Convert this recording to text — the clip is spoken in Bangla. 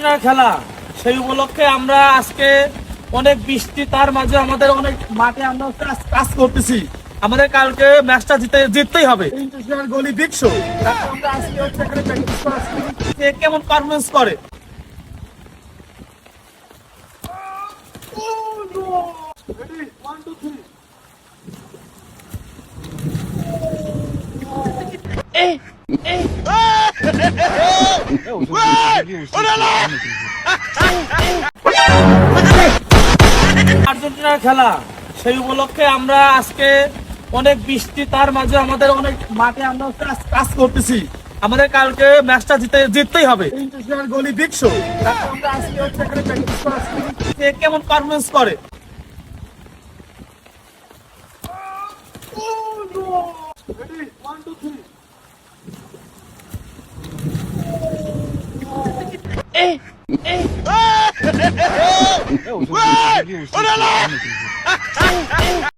আর্জেন্টিনার খেলা, সেই উপলক্ষে আমরা আজকে অনেক বৃষ্টি, তার মাঝে আমাদের অনেক মাঠে আমরা কাজ করতেছি। আমাদের কালকে ম্যাচটা জিততেই হবে। ইন্টারন্যাশনাল গোলি বিগ শো, আমরা আজকে হচ্ছে এখানে প্র্যাকটিস করছি। সে কেমন পারফরম্যান্স করে। Ready? 1, 2, 3. আর্জেন্টিনার খেলা, সেই উপলক্ষে আমরা আজকে অনেক বৃষ্টি, তার মাঝে আমাদের অনেক মাঠে আমরা কাজ করতেছি। আমাদের কালকে ম্যাচটা জিততেই হবে। ইন্টারন্যাশনাল গোলি বিগ শো, আমরা আজকে হচ্ছে এখানে প্র্যাকটিস করছি। সে কেমন পারফরম্যান্স করে। Ready? 1, 2, 3.